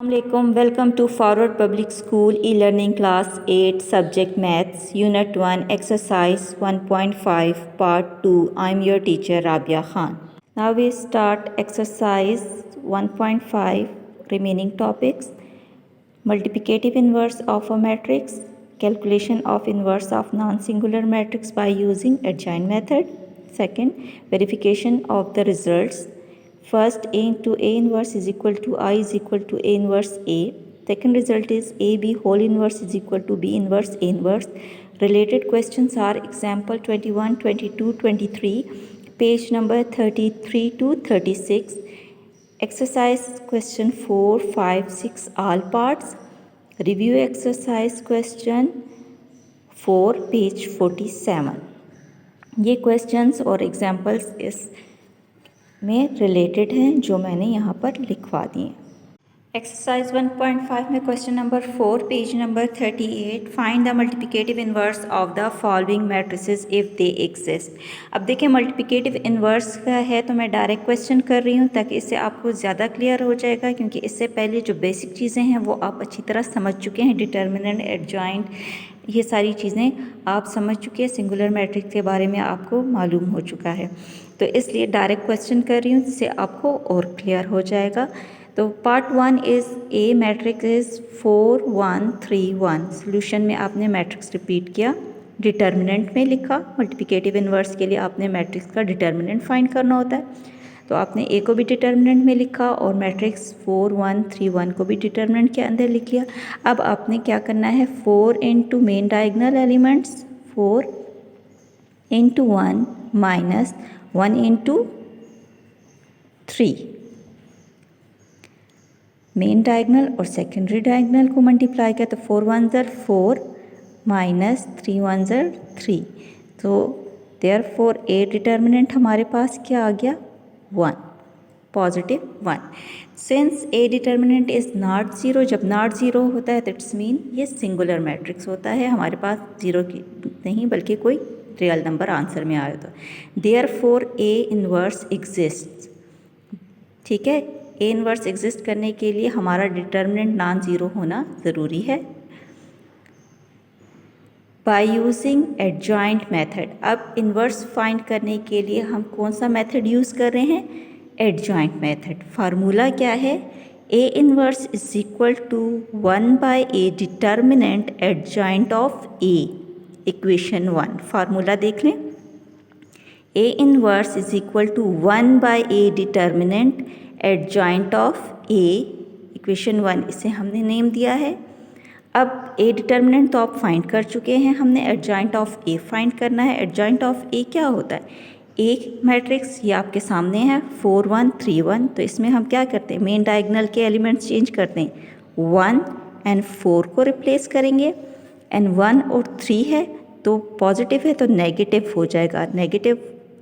Assalamualaikum. Welcome to Forward Public School e-learning class 8 subject maths unit 1 exercise 1.5 part 2. I'm your teacher Rabia Khan. Now we start exercise 1.5 remaining topics: multiplicative inverse of a matrix, calculation of inverse of non-singular matrix by using adjoint method. Second, verification of the results. First, A into A inverse is equal to I is equal to A inverse A. Second result is AB whole inverse is equal to B inverse A inverse. Related questions are example 21, 22, 23, page number 33 to 36. Exercise question 4, 5, 6 all parts. Review exercise question 4 page 47. ये questions और examples इस में related हैं जो मैंने यहाँ पर लिखवा दिए। एक्सरसाइज 1.5 में question number 4 page number 38, find the multiplicative inverse of the following matrices if they exist. अब देखिए मल्टीप्लिकेटिव इन्वर्स का है तो मैं डायरेक्ट क्वेश्चन कर रही हूँ ताकि इससे आपको ज़्यादा क्लियर हो जाएगा, क्योंकि इससे पहले जो बेसिक चीज़ें हैं वो आप अच्छी तरह समझ चुके हैं। डिटर्मिनेंट, एडजॉइंट, ये सारी चीज़ें आप समझ चुके हैं। सिंगुलर मैट्रिक्स के बारे में आपको मालूम हो चुका है, तो इसलिए डायरेक्ट क्वेश्चन कर रही हूँ जिससे आपको और क्लियर हो जाएगा। तो part 1 is a matrix is 4 1 3 1। Solution में आपने मैट्रिक्स रिपीट किया, डिटर्मिनेंट में लिखा। मल्टीप्लिकेटिव इन्वर्स के लिए आपने मैट्रिक्स का डिटर्मिनेंट फाइंड करना होता है, तो आपने ए को भी डिटर्मिनेंट में लिखा और मैट्रिक्स 4 1 3 1 को भी डिटर्मिनेंट के अंदर लिख लिया। अब आपने क्या करना है, 4 into main diagonal elements 4 into 1 minus 1 into 3, main diagonal और सेकेंडरी डायगनल को मल्टीप्लाई किया तो 4 1 ज़र 4 माइनस 3 1 ज़र 3। तो देयरफॉर ए डिटर्मिनेंट हमारे पास क्या आ गया, 1, positive 1। Since A determinant is not zero, जब नॉट ज़ीरो होता है तो इट्स मीन ये सिंगुलर मैट्रिक्स होता है, हमारे पास ज़ीरो की नहीं बल्कि कोई रियल नंबर आंसर में आया तो देयरफॉर ए इन्वर्स एग्जिस्ट। ठीक है, ए इन्वर्स एग्जिस्ट करने के लिए हमारा डिटर्मिनेंट नॉन ज़ीरो होना ज़रूरी है। बाय यूजिंग एडजॉइंट मेथड, अब इन्वर्स फाइंड करने के लिए हम कौन सा मेथड यूज़ कर रहे हैं, एडजॉइंट मेथड। फार्मूला क्या है, A inverse is equal to 1 by A determinant adjoint of A, equation 1। Formula देख लें, A inverse is equal to 1 by A determinant adjoint of A, equation 1, इसे हमने नेम दिया है। अब ए डिटर्मिनेंट तो आप फाइंड कर चुके हैं, हमने एडजॉइंट ऑफ ए फाइंड करना है। एडजॉइंट ऑफ ए क्या होता है, एक मैट्रिक्स ये आपके सामने है 4 1 3 1, तो इसमें हम क्या करते हैं, मेन डायगनल के एलिमेंट्स चेंज करते हैं, 1 एंड 4 को रिप्लेस करेंगे, एंड 1 और 3 है तो पॉजिटिव है तो नेगेटिव हो जाएगा, नेगेटिव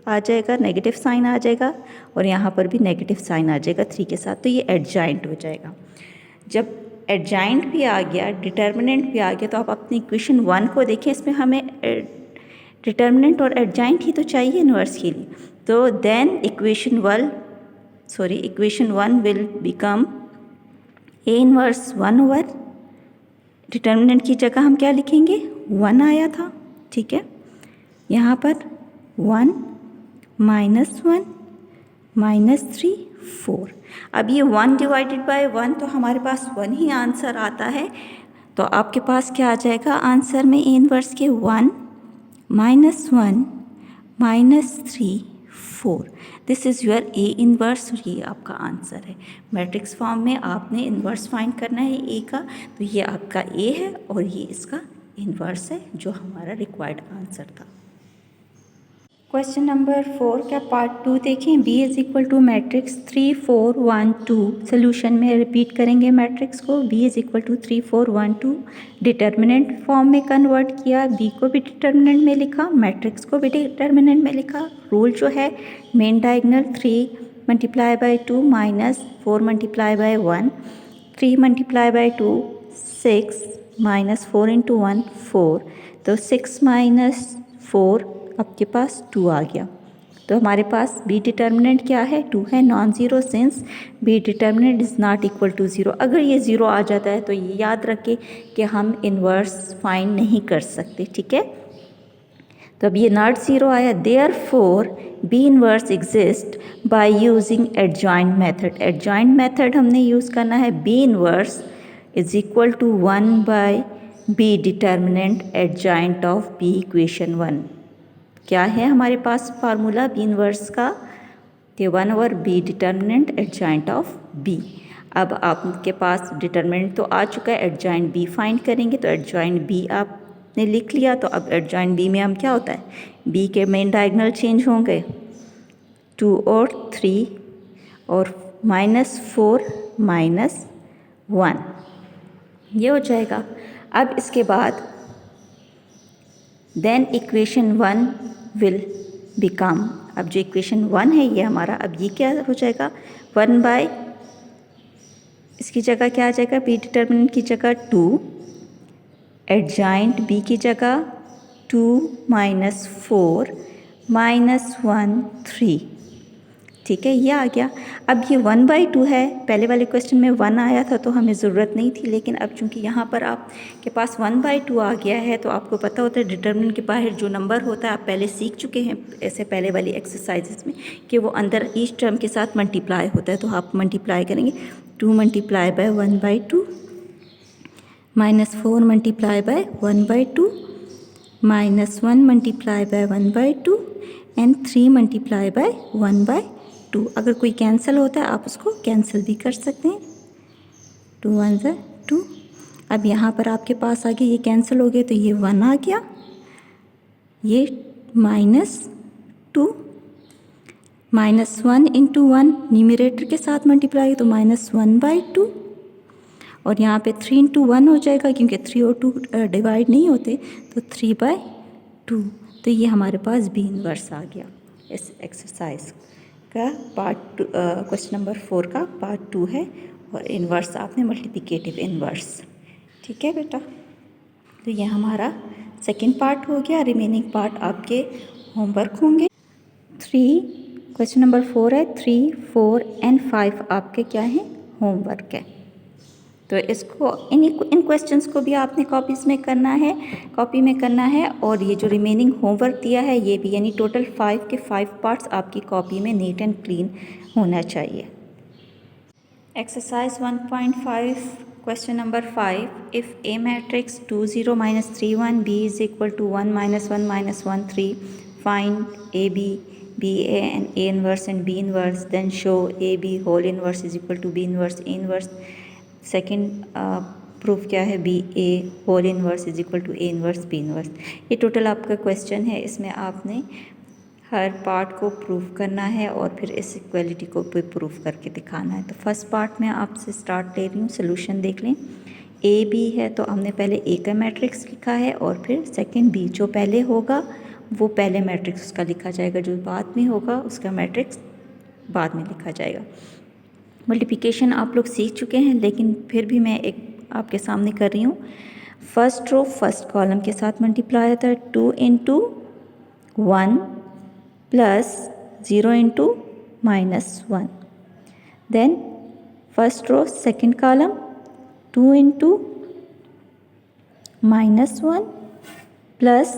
आ जाएगा, नेगेटिव साइन आ जाएगा, और यहाँ पर भी नेगेटिव साइन आ जाएगा 3 के साथ, तो ये एडजॉइंट हो जाएगा। जब एडजॉइंट भी आ गया, डिटर्मिनेंट भी आ गया, तो आप अपनी इक्वेशन 1 को देखें, इसमें हमें डिटर्मिनेंट और एडजॉइंट ही तो चाहिए इन्वर्स के लिए। तो then equation 1 will become a inverse 1 over, determinant की जगह हम क्या लिखेंगे, 1 आया था। ठीक है, यहाँ पर 1 माइनस 1 माइनस 3 4। अब ये 1 डिवाइडेड बाय 1 तो हमारे पास 1 ही आंसर आता है, तो आपके पास क्या आ जाएगा आंसर में, ए इन्वर्स के 1 minus 1 minus 3 4। This is your A inverse, और ये आपका आंसर है। मैट्रिक्स फॉर्म में आपने इन्वर्स फाइंड करना है ए का, तो ये आपका ए है और ये इसका इन्वर्स है जो हमारा रिक्वायर्ड आंसर था। क्वेश्चन नंबर 4 का पार्ट 2 देखें। B is equal to matrix 3 4 1 2। Solution में रिपीट करेंगे मैट्रिक्स को, B is equal to 3 4 1 2। Determinant form में कन्वर्ट किया, बी को भी डिटर्मिनेंट में लिखा, मैट्रिक्स को भी डिटर्मिनेंट में लिखा। रूल जो है, main diagonal 3 multiply by 2 minus 4 multiply by 1, 3 multiply by 2 6 minus 4 into 1 4, तो 6 माइनस 4 आपके पास 2 आ गया। तो हमारे पास बी डिटर्मिनेंट क्या है, 2 है, non zero, since B determinant is not equal to zero. अगर ये ज़ीरो आ जाता है तो ये याद रखें कि हम इन्वर्स फाइंड नहीं कर सकते, ठीक है। तो अब ये नॉट ज़ीरो आया, therefore B inverse exist by using adjoint method. Adjoint method हमने यूज़ करना है, B inverse is equal to 1 by B determinant adjoint of B equation 1। क्या है हमारे पास फार्मूला बी इन्वर्स का, कि 1 over B determinant adjoint of B. अब आपके पास डिटर्मिनेंट तो आ चुका है, एडजॉइंट बी फाइंड करेंगे। तो एडजॉइंट बी आपने लिख लिया, तो अब एडजॉइंट बी में हम क्या होता है, बी के मेन डायगोनल चेंज होंगे 2 और 3 और -4 -1, ये हो जाएगा। अब इसके बाद देन इक्वेशन 1 विल बिकम, अब जो इक्वेशन 1 है ये हमारा, अब ये क्या हो जाएगा, 1 बाय, इसकी जगह क्या आ जाएगा, बी डिटर्मिनेंट की जगह 2, एडजॉइंट बी की जगह 2 -4 -1 3, ठीक है, ये आ गया। अब ये 1/2 है, पहले वाले क्वेश्चन में 1 आया था तो हमें ज़रूरत नहीं थी, लेकिन अब चूंकि यहाँ पर आपके पास 1/2 आ गया है तो आपको पता होता है डिटर्मिनेंट के बाहर जो नंबर होता है, आप पहले सीख चुके हैं ऐसे पहले वाली एक्सरसाइजेस में, कि वो अंदर ईच टर्म के साथ मल्टीप्लाई होता है। तो आप मल्टीप्लाई करेंगे, 2 multiply bye 1/2 -4 multiply by 1/2 -1 multiply bye 1/2 and 3 multiply bye 1/2। अगर कोई कैंसिल होता है आप उसको कैंसिल भी कर सकते हैं, 2 1 ज़ा 2। अब यहाँ पर आपके पास आगे ये कैंसिल हो गए तो ये 1 आ गया, ये -2 -1 इंटू 1 न्यूमरेटर के साथ मल्टीप्लाई तो -1/2, और यहाँ पे 3 इंटू 1 हो जाएगा क्योंकि 3 और 2 डिवाइड नहीं होते, तो 3/2। तो ये हमारे पास बी इन्वर्स आ गया इस एक्सरसाइज का पार्ट, क्वेश्चन नंबर 4 का पार्ट 2 है, और इन्वर्स आपने मल्टीप्लिकेटिव इन्वर्स, ठीक है बेटा। तो ये हमारा सेकंड पार्ट हो गया, रिमेनिंग पार्ट आपके होमवर्क होंगे। 3 क्वेश्चन नंबर 4 है, 3 4 एंड 5 आपके क्या है, होमवर्क है। तो इसको इन क्वेश्चंस को भी आपने कॉपीज़ में करना है, कॉपी में करना है, और ये जो रिमेनिंग होमवर्क दिया है ये भी, यानी टोटल 5 के 5 पार्ट्स आपकी कॉपी में नीट एंड क्लीन होना चाहिए। Exercise 1.5 question number 5, if A matrix 2 0 -3 1 B is equal to 1 -1 -1 3, find A B B A and A inverse and B inverse, then show A B whole inverse is equal to B inverse A inverse. Second proof क्या है, B A whole inverse is equal to A inverse B inverse. ये total आपका question है, इसमें आपने हर part को proof करना है और फिर इस इक्वलिटी को भी प्रूफ करके दिखाना है। तो फर्स्ट पार्ट में आपसे स्टार्ट ले रही हूँ, सोल्यूशन देख लें। ए बी है तो हमने पहले ए का मैट्रिक्स लिखा है, और फिर सेकेंड बी, जो पहले होगा वो पहले मैट्रिक्स उसका लिखा जाएगा, जो बाद में होगा उसका मैट्रिक्स बाद में लिखा जाएगा। मल्टीप्लिकेशन आप लोग सीख चुके हैं, लेकिन फिर भी मैं एक आपके सामने कर रही हूँ। फर्स्ट रो फर्स्ट कॉलम के साथ मल्टीप्लाई होता है, 2 into 1 plus 0 into -1। Then first row second column 2 into -1 plus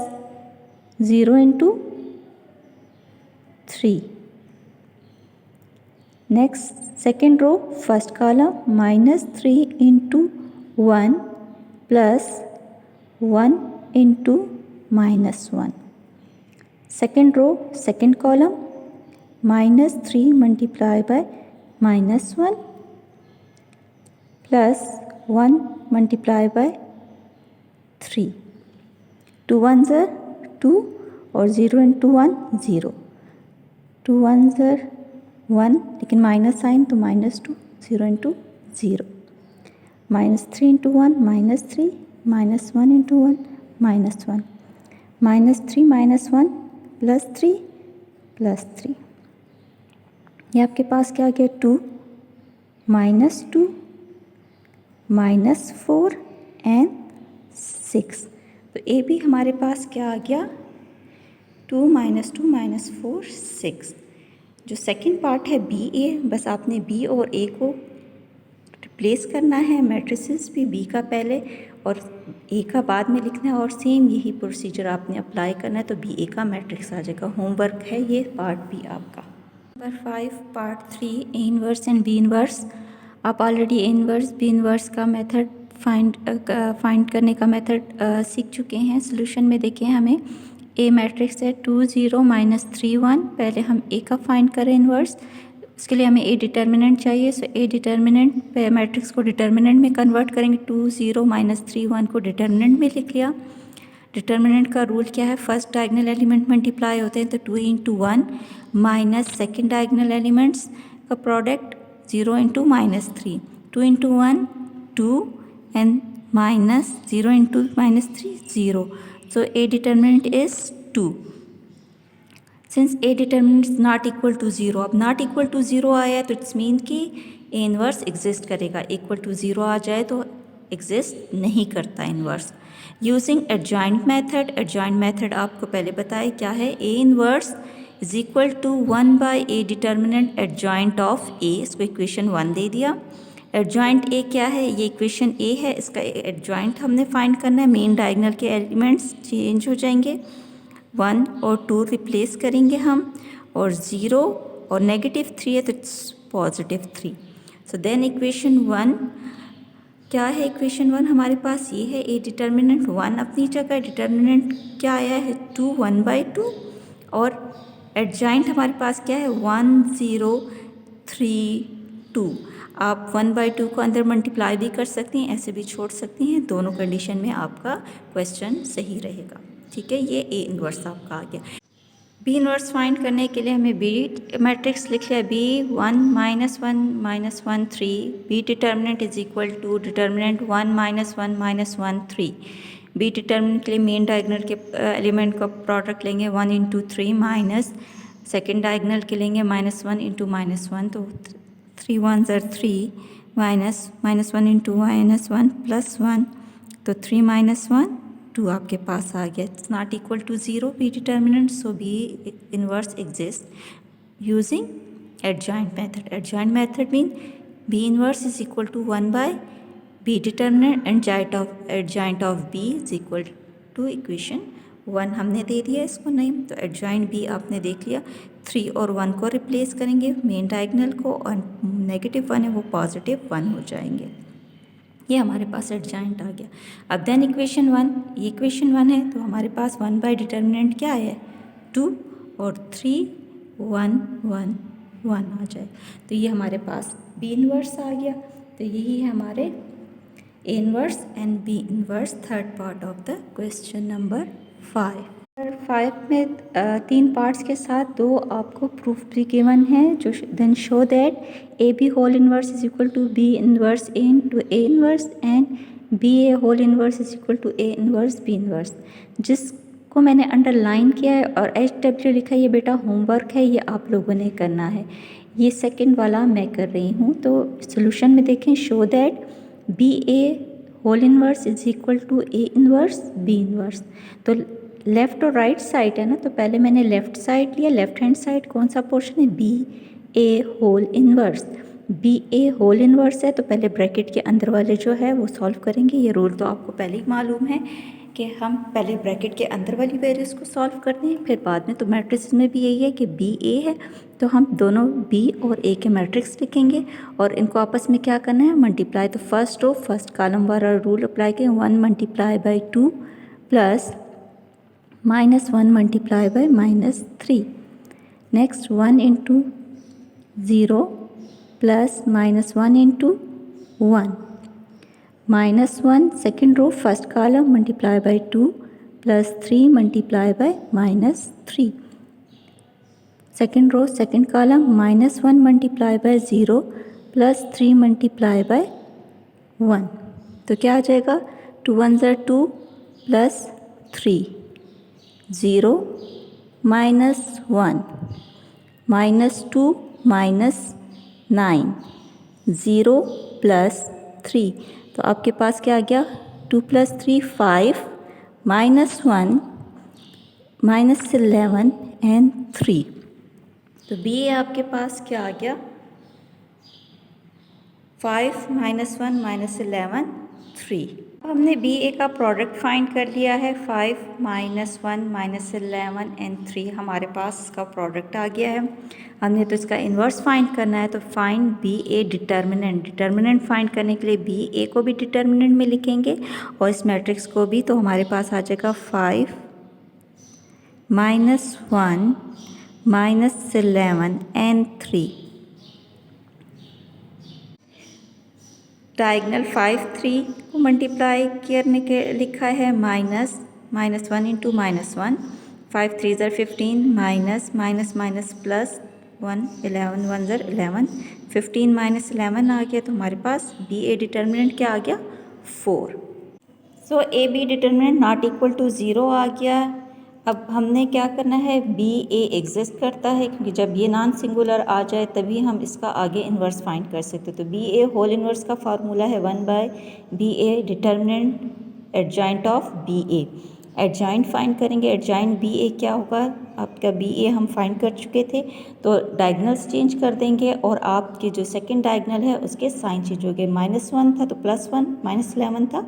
0 into 3। Next second row first column -3 into 1 plus 1 into -1। Second row second column -3 multiply by -1 plus 1 multiply by 3। 2 1 ज़ा 2 और 0 into 1 0, 2 1 ज़ा 1, लेकिन minus sign तो -2, 0 into 0, -3 into 1 -3, -1 into 1 -1, -3 -1 +3 +3। ये आपके पास क्या आ गया, 2 -2 -4 एंड 6। तो ए भी हमारे पास क्या आ गया, 2 माइनस 2 माइनस 4 6। जो सेकंड पार्ट है बी ए, बस आपने बी और ए को रिप्लेस करना है, मैट्रिसेस भी बी का पहले और ए का बाद में लिखना है और सेम यही प्रोसीजर आपने अप्लाई करना है तो बी ए का मैट्रिक्स आ जाएगा। होमवर्क है ये पार्ट बी आपका। Number 5 part 3 A inverse and B inverse. आप already A inverse B inverse का मेथड फाइंड करने का मेथड सीख चुके हैं। सोल्यूशन में देखें, हमें ए मैट्रिक्स है 2 0 माइनस 3 1। पहले हम ए का फाइंड करें इनवर्स, इसके लिए हमें ए डिटर्मिनेंट चाहिए। सो ए डिटर्मिनेंट मैट्रिक्स को डिटर्मिनेंट में कन्वर्ट करेंगे। 2 0 माइनस 3 1 को डिटर्मिनेंट में लिख लिया। डिटर्मिनेंट का रूल क्या है, फर्स्ट डायगोनल एलिमेंट मल्टीप्लाई होते हैं तो 2 into 1 minus second diagonal elements का product 0 into minus 3। 2 into 1 2 and minus 0 into minus 3 0। So A determinant is 2। Since A determinant is not equal to 0, अब नॉट इक्वल टू 0 आया तो it's mean कि A inverse exist करेगा। Equal to 0 आ जाए तो exist नहीं करता inverse. Using adjoint method, adjoint method आपको पहले बताया क्या है, A inverse is equal to 1 by A determinant adjoint of A. इसको इक्वेशन 1 दे दिया। एडजॉइंट ए क्या है, ये इक्वेशन ए है, इसका एडजॉइंट हमने फाइंड करना है। मेन डायगोनल के एलिमेंट्स चेंज हो जाएंगे, 1 और 2 रिप्लेस करेंगे हम, और 0 और नेगेटिव 3 है तो पॉजिटिव 3। सो देन इक्वेशन 1 क्या है, इक्वेशन 1 हमारे पास ये है, ए डिटर्मिनेंट 1 अपनी जगह, डिटर्मिनेंट क्या आया है 2 1 बाई 2, और एडजॉइंट हमारे पास क्या है 1 0 3 2। आप 1 बाई 2 को अंदर मल्टीप्लाई भी कर सकती हैं, ऐसे भी छोड़ सकती हैं, दोनों कंडीशन में आपका क्वेश्चन सही रहेगा। ठीक है, ये ए इनवर्स आपका आ गया। बी इनवर्स फाइंड करने के लिए हमें बी मैट्रिक्स लिख लिया, B 1 minus 1 minus 1 3। B determinant is equal to determinant 1 minus 1 minus 1 3। B determinant के लिए मेन डायगोनल के एलिमेंट का प्रोडक्ट लेंगे 1 इंटू 3 माइनस सेकेंड डायगोनल के लेंगे माइनस 1 इंटू माइनस 1, तो 3 1 ज़र 3 minus minus 1 into minus 1 plus 1, तो 3 माइनस 1 2 आपके पास आ गया। It's not equal to 0 B determinant, so B inverse exist using adjoint method. Adjoint method mean B inverse is equal to 1 by B determinant and adjoint of B is equal to equation 1 हमने दे दिया इसको name. तो adjoint B आपने देख लिया, 3 और 1 को replace करेंगे मेन डायगोनल को, और नेगेटिव 1 है वो पॉजिटिव 1 हो जाएंगे। ये हमारे पास एडजॉइंट आ गया। अब देन इक्वेशन 1, ये इक्वेशन 1 है तो हमारे पास 1 बाई डिटर्मिनेंट क्या है 2 और 3 1 1 1 आ जाए, तो ये हमारे पास बी इनवर्स आ गया। तो यही है हमारे A inverse and B inverse, third part of the question number 5। 5 में 3 पार्ट्स के साथ 2 आपको प्रूफ भी गिवन है, जो then show that A B whole inverse is equal to B inverse A into A inverse and B A whole inverse is equal to A inverse B inverse. जिसको मैंने underline किया है और HW लिखा है, ये बेटा होमवर्क है, ये आप लोगों ने करना है। ये सेकंड वाला मैं कर रही हूँ। तो सोल्यूशन में देखें, show that B A whole inverse is equal to A inverse B inverse. तो लेफ़्ट और राइट साइड है ना, तो पहले मैंने लेफ़्ट साइड लिया। लेफ़्ट हैंड साइड कौन सा पोर्शन है, B A whole inverse. B A whole inverse है तो पहले ब्रैकेट के अंदर वाले जो है वो सॉल्व करेंगे। ये रूल तो आपको पहले ही मालूम है कि हम पहले ब्रैकेट के अंदर वाली वैल्यूज़ को सॉल्व करते हैं, फिर बाद में। तो मैट्रिक्स में भी यही है कि बी ए है तो हम दोनों बी और ए के मैट्रिक्स लिखेंगे और इनको आपस में क्या करना है, मल्टीप्लाई। तो फर्स्ट रो फर्स्ट कॉलम वाला रूल अप्लाई करें, 1 multiply by 2 plus -1 multiply by -3। Next 1 into 0 plus -1 into 1 -1 second row first column multiply by 2 plus 3 multiply by -3। Second row second column -1 multiply by 0 plus 3 multiply by 1। तो क्या आ जाएगा, 2 1 ज़र 2 plus 3 0 -1 -2 -9 0 plus 3। तो आपके पास क्या आ गया, 2 प्लस 3 5 -1 -11 एंड 3। तो बी ए आपके पास क्या आ गया, 5 -1 -11 3। अब हमने बी ए का प्रोडक्ट फाइंड कर लिया है, 5 -1 -11 एंड 3 हमारे पास इसका प्रोडक्ट आ गया है। हमने तो इसका इन्वर्स फाइंड करना है, तो find B A determinant. Determinant find करने के लिए बी ए को भी डिटर्मिनेंट में लिखेंगे और इस मैट्रिक्स को भी, तो हमारे पास आ जाएगा 5 -1 -11 एंड 3। डायगनल 5 3 को मल्टीप्लाई करने के लिखा है, -1 इंटू -1, 5 3 ज़र 15, माइनस माइनस माइनस प्लस 1 11 1 ज़र 11, 15 -11 आ गया। तो हमारे पास बी ए डिटर्मिनेंट क्या आ गया, 4। So A B determinant not equal to 0 आ गया। अब हमने क्या करना है, बी ए एग्जिस्ट करता है, क्योंकि जब ये नॉन सिंगुलर आ जाए तभी हम इसका आगे इन्वर्स फाइंड कर सकते। तो बी ए होल इन्वर्स का फार्मूला है 1/बी A determinant adjoint of B A. Adjoint find करेंगे, एडजॉइंट बी ए क्या होगा, आपका बी ए हम फाइंड कर चुके थे, तो डायगनल्स चेंज कर देंगे और आपके जो सेकंड डायगनल है उसके साइन चेंज हो गए। -1 था तो +1, -11 था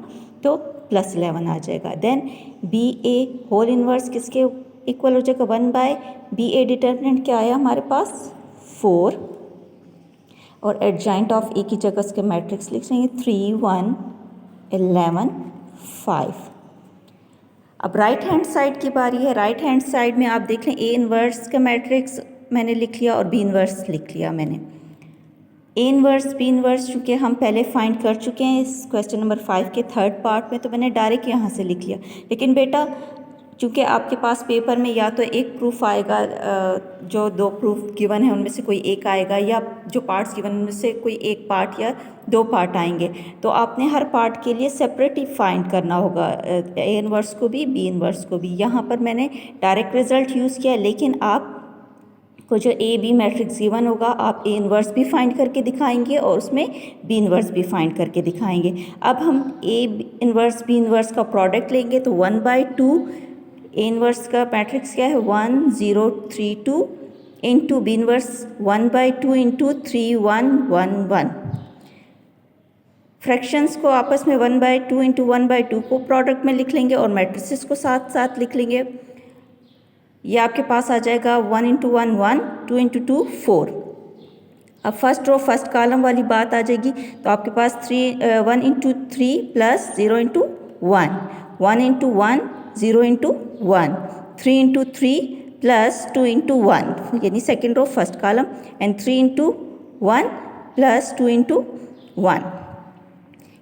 तो +11 आ जाएगा। Then B A whole inverse किसके इक्वल हो जाएगा, 1/बी ए डिटर्मिनेंट क्या आया हमारे पास, 4। और एडजॉइंट ऑफ ए की जगह उसके मैट्रिक्स लिख लेंगे, 3 1 11 5। अब राइट हैंड साइड की बारी है। राइट हैंड साइड में आप देख लें, ए इन्वर्स का मैट्रिक्स मैंने लिख लिया और बी इन्वर्स लिख लिया मैंने। ए इन्वर्स बी इन्वर्स चूँकि हम पहले फाइंड कर चुके हैं इस क्वेश्चन नंबर 5 के थर्ड पार्ट में, तो मैंने डायरेक्ट यहाँ से लिख लिया। लेकिन बेटा चूँकि आपके पास पेपर में या तो एक प्रूफ आएगा, जो 2 प्रूफ गिवन है उनमें से कोई एक आएगा, या जो पार्ट्स गिवन उनमें से कोई एक पार्ट या 2 पार्ट आएंगे, तो आपने हर पार्ट के लिए सेपरेटली फाइंड करना होगा, ए इन्वर्स को भी बी इन्वर्स को भी। यहाँ पर मैंने डायरेक्ट रिजल्ट यूज़ किया, लेकिन आप को जो ए बी मैट्रिक्स गिवन होगा, आप ए इन्वर्स भी फाइंड करके दिखाएंगे और उसमें बी इन्वर्स भी फाइंड करके दिखाएंगे। अब हम ए इन्वर्स बी इन्वर्स का प्रोडक्ट लेंगे, तो 1/2 ए इन्वर्स का मैट्रिक्स क्या है, 1 0 3 2 into B inverse 1/2 into 3 1 1 1। Fractions को आपस में 1/2 इंटू 1/2 को प्रोडक्ट में लिख लेंगे और मैट्रिसेस को साथ साथ लिख लेंगे। ये आपके पास आ जाएगा 1 इंटू 1 1, 2 इंटू 2 4। अब फर्स्ट रो फर्स्ट कॉलम वाली बात आ जाएगी, तो आपके पास 1 into 3 plus 0 into 1, 1 into 1 0 into 1, 3 into 3 plus 2 into 1, यानी second row first column, and 3 into 1 plus 2 into 1।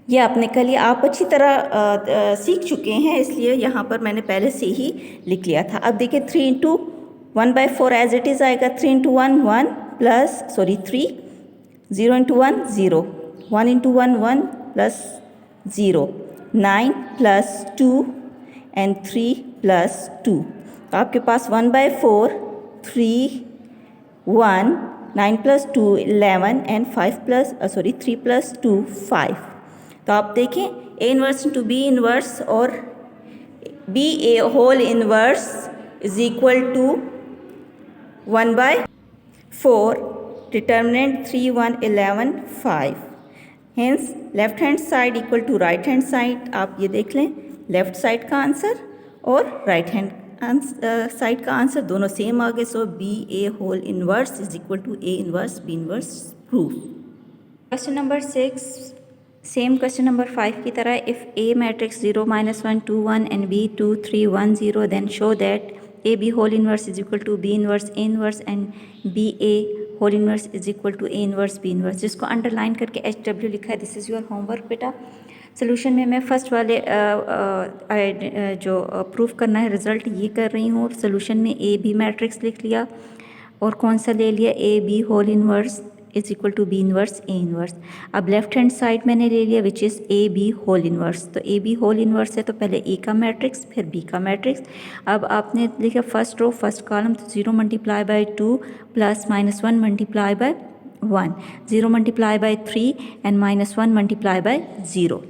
ये आपने कल ही आप अच्छी तरह सीख चुके हैं, इसलिए यहाँ पर मैंने पहले से ही लिख लिया था। अब देखिए 3 इंटू 1/4 एज इट इज़ आएगा, 3 into 1 1 plus 3 0 into 1 0, 1 into 1 1 plus 0, 9 plus 2 and 3 plus 2। तो आपके पास 1/4 3 1 9 प्लस 2 11 एंड 3 प्लस 2 5। तो आप देखें A inverse into B inverse और B A whole inverse is equal to 1/4, determinant 3 1 11 5। Hence left hand side equal to right hand side. आप ये देख लें, लेफ्ट साइड का आंसर और राइट हैंड साइड का आंसर दोनों सेम आ गए। So B A whole inverse is equal to A inverse B inverse proof. Question number 6, same question number 5 की तरह, if A matrix 0 -1 2 1 and B 2 3 1 0, then show that A B whole inverse is equal to B inverse A inverse and B A whole inverse is equal to A inverse B inverse, जिसको underline करके HW लिखा है। This is your homework बेटा। Solution में मैं first वाले जो proof करना है रिज़ल्ट ये कर रही हूँ। सोल्यूशन में ए बी मैट्रिक्स लिख लिया और कौन सा ले लिया, A B whole inverse is equal to B inverse A inverse. अब लेफ्ट हैंड साइड मैंने ले लिया which is A B whole inverse. तो ए बी होल इन्वर्स है तो पहले ए का मैट्रिक्स फिर बी का मैट्रिक्स। अब आपने लिखा फर्स्ट रो फर्स्ट कॉलम, तो 0 multiply by 2 plus -1 multiply by 1, 0 multiply by 3 and -1 multiply by 0।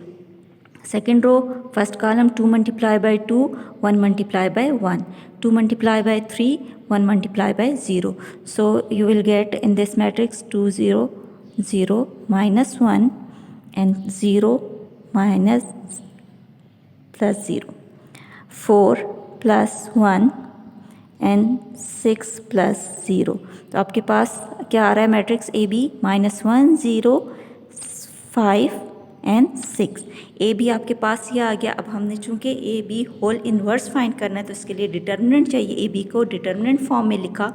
Second row, first column 2 multiplied by 2, 1 multiplied by 1. 2 multiplied by 3, 1 multiplied by 0. So you will get in this matrix 2, 0, 0, minus 1 and 0 minus plus 0. 4 plus 1 and 6 plus 0. तो आपके पास क्या आ रहा है matrix A B -1 0 5 and 6. A B आपके पास ये आ गया. अब हमने चूँकि A B whole inverse find करना है तो इसके लिए डिटर्मिनेंट चाहिए. ए बी को डिटर्मिनेंट फॉर्म में लिखा.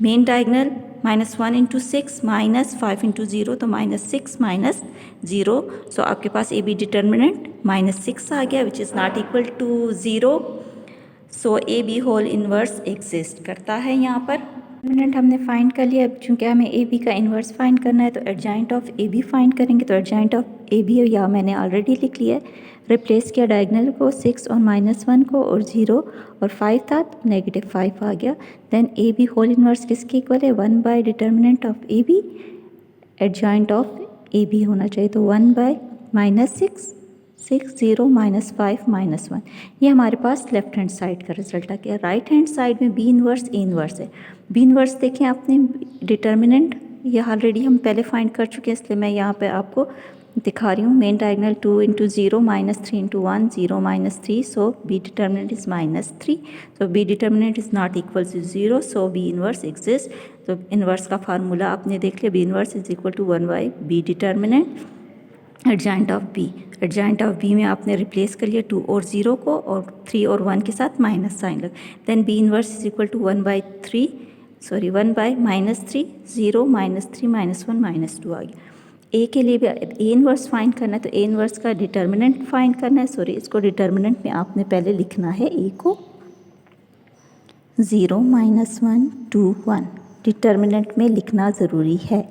मेन डायगनल -1 इंटू 6 -5 इंटू 0 तो -6 -0. सो आपके पास ए बी डिटर्मिनेंट -6 आ गया which is not equal to 0. So A B whole inverse exist करता है. यहाँ पर डिटर्मिनेंट हमने फाइंड कर लिया. अब चूँकि हमें ए बी का इन्वर्स फाइंड करना है तो adjoint of A B find करेंगे. तो एडजॉइंट ऑफ ए बी या मैंने ऑलरेडी लिख लिया है. रिप्लेस किया डायगनल को 6 और -1 को और 0 और 5 था तो -5 आ गया. Then A B whole inverse किसके इक्वल है 1 by determinant of A B. Adjoint of A B होना चाहिए तो 1 बाय -6 6 0 -5 -1. ये हमारे पास लेफ्ट हैंड साइड का रिजल्ट आ गया. राइट हैंड साइड में बी इन्वर्स ए इन्वर्स है. बी इन्वर्स देखें आपने डिटर्मिनेंट ये ऑलरेडी हम पहले फाइंड कर चुके हैं इसलिए मैं यहाँ पे आपको दिखा रही हूँ. Main diagonal 2 into 0 -3 into 1 0 -3. So B determinant is -3. So B determinant is not equal to 0. So B inverse exist. तो इन्वर्स का फार्मूला आपने देख लिया. B inverse is equal to 1 by B determinant adjoint of B. Adjoint of B में आपने replace कर लिया 2 और 0 को और 3 और 1 के साथ माइनस साइन लग. Then B inverse is equal to 1 by -3 0 -3 -1 -2 आ गया. ए के लिए भी ए इन्वर्स फाइंड करना है तो ए इन्वर्स का डिटर्मिनेंट फाइंड करना है. इसको डिटर्मिनेंट में आपने पहले लिखना है ए को 0 -1 2 1 डिटर्मिनेंट में लिखना ज़रूरी है.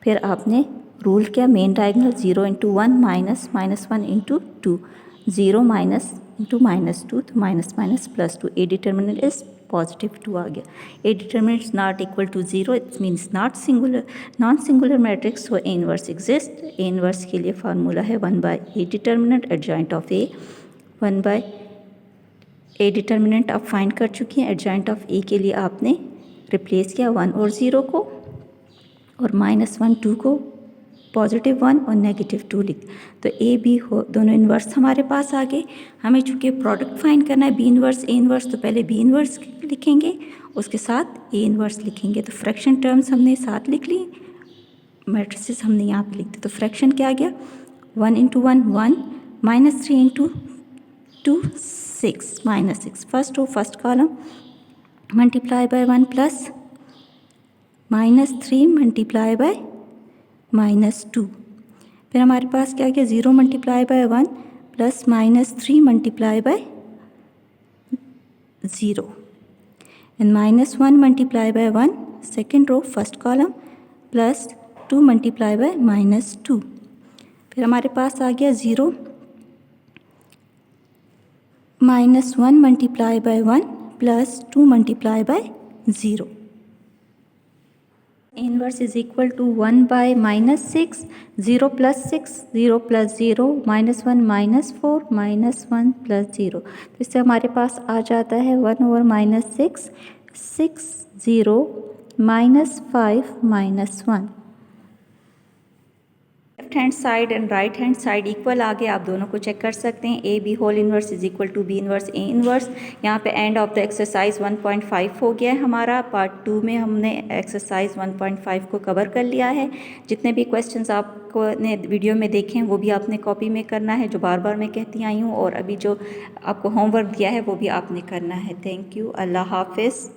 फिर आपने रूल क्या main diagonal 0 into 1 -1 into 2 0 minus into -2 तो minus plus 2. A determinant is +2 आ गया. A determinant is not equal to 0. It means not singular non singular matrix. So A inverse exist. A inverse के लिए formula है 1 by A determinant adjoint of A. 1 by A determinant आप find कर चुकी हैं. Adjoint of ए के लिए आपने रिप्लेस किया 1 और 0 को और -1 2 को +1 और -2 लिख. तो ए बी हो दोनों इन्वर्स हमारे पास आ गए. हमें चूँकि प्रोडक्ट फाइंड करना है बी इन्वर्स ए इन्वर्स तो पहले बी इन्वर्स लिखेंगे उसके साथ ए इन्वर्स लिखेंगे. तो फ्रैक्शन टर्म्स हमने साथ लिख ली. मैट्रिसेस हमने यहाँ पे लिख दी. तो फ्रैक्शन क्या आ गया 1 into 1 1 -3 into 2 6 -6. First row first column multiply by 1 plus -3 multiply by -2. फिर हमारे पास क्या गया 0 multiply by 1 plus -3 multiply by 0 and -1 multiply by 1 second row first column plus 2 multiply by -2. फिर हमारे पास आ गया 0 -1 multiply by 1 plus 2 multiply by 0. Inverse is equal to 1 by -6 0 plus 6 0 plus 0 -1 -4 -1 plus 0. तो इससे हमारे पास आ जाता है 1 over -6 6 0 -5 -1. Left hand side and right hand side equal आगे आप दोनों को चेक कर सकते हैं. A B whole inverse is equal to B inverse A inverse. यहाँ पे एंड ऑफ द एक्सरसाइज 1.5 हो गया है हमारा. पार्ट 2 में हमने एक्सरसाइज 1.5 को कवर कर लिया है. जितने भी क्वेश्चंस आपको ने वीडियो में देखे हैं वो भी आपने कॉपी में करना है जो बार बार मैं कहती आई हूँ. और अभी जो आपको होमवर्क दिया है वो भी आपने करना है. Thank you. अल्लाह हाफिज़.